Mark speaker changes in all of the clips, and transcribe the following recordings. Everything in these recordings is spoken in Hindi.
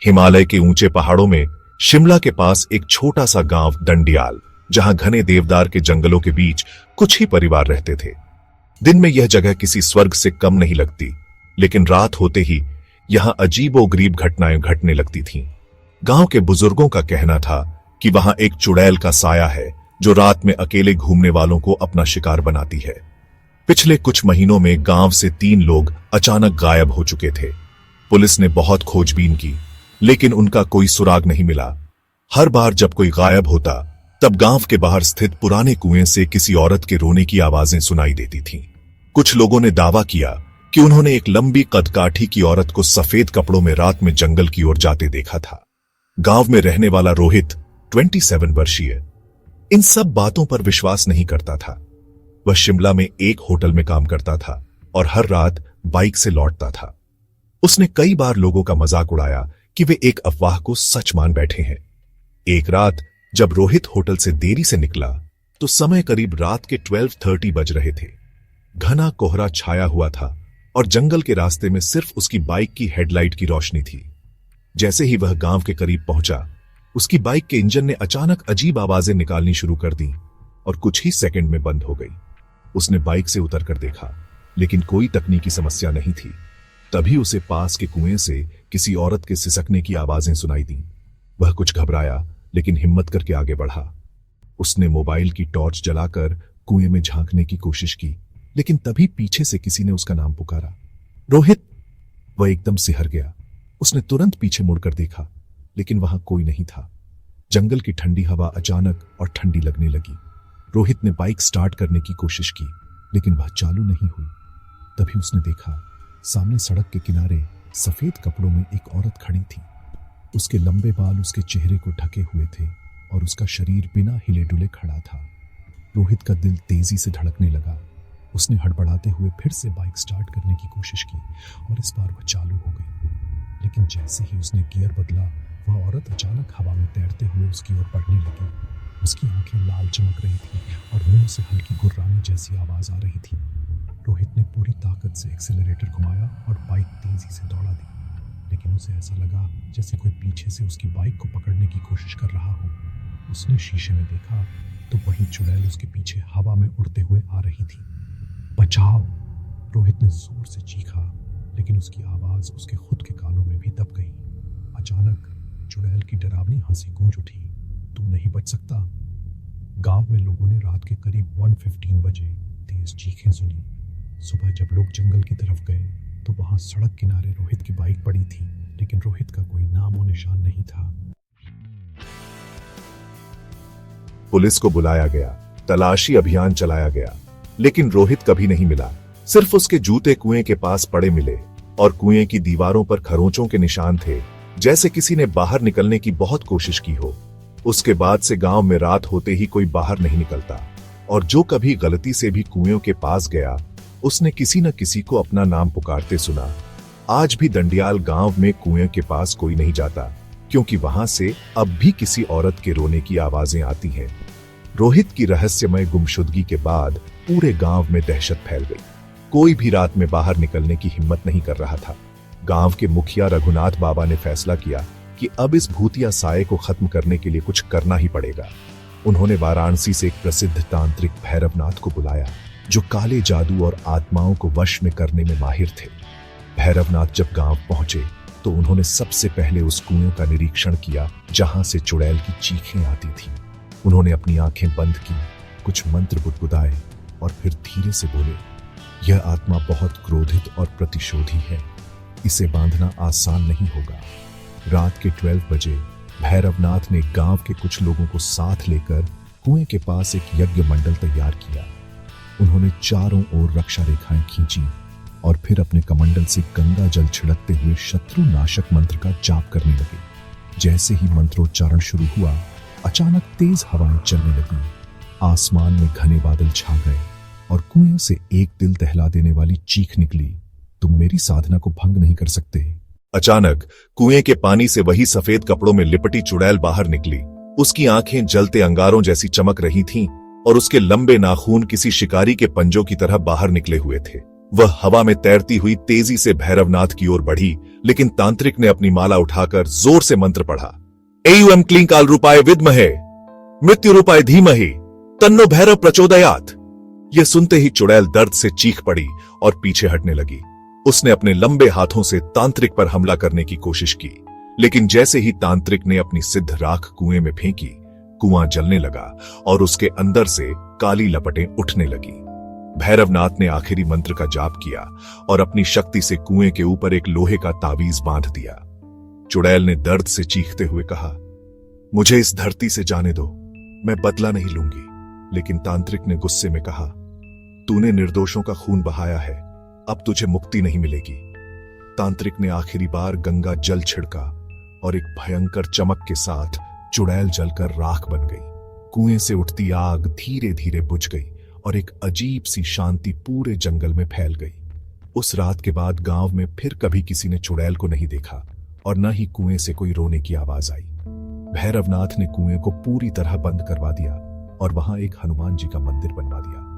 Speaker 1: हिमालय के ऊंचे पहाड़ों में शिमला के पास एक छोटा सा गांव डंडियाल, जहां घने देवदार के जंगलों के बीच कुछ ही परिवार रहते थे। दिन में यह जगह किसी स्वर्ग से कम नहीं लगती, लेकिन रात होते ही यहां अजीबोगरीब घटनाएं घटने लगती थीं। गांव के बुजुर्गों का कहना था कि वहां एक चुड़ैल का साया है जो रात में अकेले घूमने वालों को अपना शिकार बनाती है। पिछले कुछ महीनों में गांव से 3 लोग अचानक गायब हो चुके थे। पुलिस ने बहुत खोजबीन की, लेकिन उनका कोई सुराग नहीं मिला। हर बार जब कोई गायब होता, तब गांव के बाहर स्थित पुराने कुएं से किसी औरत के रोने की आवाजें सुनाई देती थीं। कुछ लोगों ने दावा किया कि उन्होंने एक लंबी कदकाठी की औरत को सफेद कपड़ों में रात में जंगल की ओर जाते देखा था। गांव में रहने वाला रोहित 27 वर्षीय इन सब बातों पर विश्वास नहीं करता था। वह शिमला में एक होटल में काम करता था और हर रात बाइक से लौटता था। उसने कई बार लोगों का मजाक उड़ाया कि वे एक अफवाह को सच मान बैठे हैं। एक रात जब रोहित होटल से देरी से निकला, तो समय करीब रात के 12:30 बज रहे थे। घना कोहरा छाया हुआ था और जंगल के रास्ते में सिर्फ उसकी बाइक की हेडलाइट की रोशनी थी। जैसे ही वह गांव के करीब पहुंचा, उसकी बाइक के इंजन ने अचानक अजीब आवाजें निकालनी शुरू कर दी और कुछ ही सेकंड में बंद हो गई। उसने बाइक से उतरकर देखा, लेकिन कोई तकनीकी समस्या नहीं थी। तभी उसे पास के कुएं से किसी औरत के सिसकने की आवाजें सुनाई दी। वह कुछ घबराया, लेकिन हिम्मत करके आगे बढ़ा। उसने मोबाइल की टॉर्च जलाकर कुएं में झांकने की कोशिश की, लेकिन तभी पीछे से किसी ने उसका नाम पुकारा, रोहित। वह एकदम सिहर गया। उसने तुरंत पीछे मुड़कर देखा, लेकिन वहां कोई नहीं था। जंगल की ठंडी हवा अचानक और ठंडी लगने लगी। रोहित ने बाइक स्टार्ट करने की कोशिश की, लेकिन वह चालू नहीं हुई। तभी उसने देखा, सामने सड़क के किनारे सफेद कपड़ों में एक औरत खड़ी थी। उसके लंबे बाल उसके चेहरे को ढके हुए थे और उसका शरीर बिना हिले डुले खड़ा था। रोहित का दिल तेजी से धड़कने लगा। उसने हड़बड़ाते हुए फिर से बाइक स्टार्ट करने की कोशिश की और इस बार वह चालू हो गई। लेकिन जैसे ही उसने गियर बदला, वह औरत अचानक हवा में तैरते हुए उसकी ओर बढ़ने लगी। उसकी आंखें लाल चमक रही थी और मुंह से हल्की गुर्राने जैसी आवाज आ रही थी। रोहित ने पूरी ताकत से एक्सेलरेटर घुमाया और बाइक तेजी से दौड़ा दी, लेकिन उसे ऐसा लगा जैसे कोई पीछे से उसकी बाइक को पकड़ने की कोशिश कर रहा हो। उसने शीशे में देखा तो वही चुड़ैल उसके पीछे हवा में उड़ते हुए आ रही थी। बचाओ! रोहित ने जोर से चीखा, लेकिन उसकी आवाज उसके खुद के कानों में भी दब गई। अचानक चुड़ैल की डरावनी हंसी गूंज उठी, तू नहीं बच सकता। गांव में लोगों ने रात के करीब 1:15 बजे तेज चीखें सुनी। सुबह जब लोग जंगल की तरफ गए, तो वहां सड़क किनारे रोहित की बाइक पड़ी थी, लेकिन रोहित का कोई नाम और निशान नहीं था। पुलिस को बुलाया गया, तलाशी अभियान चलाया गया, लेकिन रोहित कभी नहीं मिला। सिर्फ उसके जूते कुएं के पास पड़े मिले और कुएं की दीवारों पर खरोंचों के निशान थे, जैसे किसी ने बाहर निकलने की बहुत कोशिश की हो। उसके बाद से गांव में रात होते ही कोई बाहर नहीं निकलता, और जो कभी गलती से भी कुएं के पास गया, उसने किसी न किसी को अपना नाम पुकारते सुना। आज भी डंडियाल गांव में कुएं के पास कोई नहीं जाता, क्योंकि वहां से अब भी किसी औरत के रोने की आवाजें आती हैं। रोहित की रहस्यमय गुमशुदगी के बाद पूरे गांव में दहशत फैल गई। कोई भी रात में बाहर निकलने की हिम्मत नहीं कर रहा था। गांव के मुखिया रघुनाथ बाबा ने फैसला किया कि अब इस भूतिया साये को खत्म करने के लिए कुछ करना ही पड़ेगा। उन्होंने वाराणसी से एक प्रसिद्ध तांत्रिक भैरवनाथ को बुलाया, जो काले जादू और आत्माओं को वश में करने में माहिर थे। भैरवनाथ जब गांव पहुंचे, तो उन्होंने सबसे पहले उस कुएं का निरीक्षण किया जहां से चुड़ैल की चीखें आती थीं। उन्होंने अपनी आंखें बंद की, कुछ मंत्र बुदबुदाए और फिर धीरे से बोले, यह आत्मा बहुत क्रोधित और प्रतिशोधी है, इसे बांधना आसान नहीं होगा। रात के 12 बजे भैरवनाथ ने गांव के कुछ लोगों को साथ लेकर कुएं के पास एक यज्ञ मंडल तैयार किया। उन्होंने चारों ओर रक्षा रेखाएं खींची और फिर अपने कमंडल से गंगा जल छिड़कते हुए शत्रु नाशक मंत्र का जाप करने लगे। जैसे ही मंत्रोच्चारण शुरू हुआ, अचानक तेज हवाएं चलने लगी। आसमान में घने बादल छा गए और कुएं से एक दिल दहला देने वाली चीख निकली, तुम मेरी साधना को भंग नहीं कर सकते। अचानक कुएं के पानी से वही सफेद कपड़ों में लिपटी चुड़ैल बाहर निकली। उसकी आंखें जलते अंगारों जैसी चमक रही थीं और उसके लंबे नाखून किसी शिकारी के पंजों की तरह बाहर निकले हुए थे। वह हवा में तैरती हुई तेजी से भैरवनाथ की ओर बढ़ी, लेकिन तांत्रिक ने अपनी माला उठाकर जोर से मंत्र पढ़ा। एयुएम क्लीं काल रूपाय विद्महे मृत्यु रूपाय धीमहि तन्नो भैरव प्रचोदयात। यह सुनते ही चुड़ैल दर्द से चीख पड़ी और पीछे हटने लगी। उसने अपने लंबे हाथों से तांत्रिक पर हमला करने की कोशिश की, लेकिन जैसे ही तांत्रिक ने अपनी सिद्ध राख कुएं में फेंकी, कुआं जलने लगा और उसके अंदर से काली लपटें उठने लगी। भैरवनाथ ने आखिरी मंत्र का जाप किया और अपनी शक्ति से कुएं के ऊपर एक लोहे का तावीज बांध दिया। चुड़ैल ने दर्द से चीखते हुए कहा, मुझे इस धरती से जाने दो, मैं बदला नहीं लूंगी। लेकिन तांत्रिक ने गुस्से में कहा, तूने निर्दोषों का खून बहाया है, अब तुझे मुक्ति नहीं मिलेगी। तांत्रिक ने आखिरी बार गंगा जल छिड़का और एक भयंकर चमक के साथ चुड़ैल जलकर राख बन गई। कुएं से उठती आग धीरे धीरे बुझ गई और एक अजीब सी शांति पूरे जंगल में फैल गई। उस रात के बाद गांव में फिर कभी किसी ने चुड़ैल को नहीं देखा और न ही कुएं से कोई रोने की आवाज आई। भैरवनाथ ने कुएं को पूरी तरह बंद करवा दिया और वहां एक हनुमान जी का मंदिर बनवा दिया।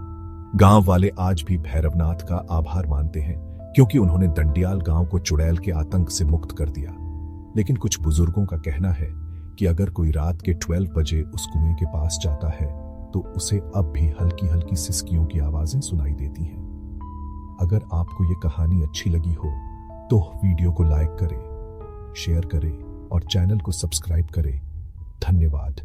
Speaker 1: गांव वाले आज भी भैरवनाथ का आभार मानते हैं, क्योंकि उन्होंने दंडियाल गांव को चुड़ैल के आतंक से मुक्त कर दिया। लेकिन कुछ बुजुर्गों का कहना है कि अगर कोई रात के 12 बजे उस कुएं के पास जाता है तो उसे अब भी हल्की हल्की सिसकियों की आवाजें सुनाई देती हैं। अगर आपको ये कहानी अच्छी लगी हो तो वीडियो को लाइक करें, शेयर करें और चैनल को सब्सक्राइब करें। धन्यवाद।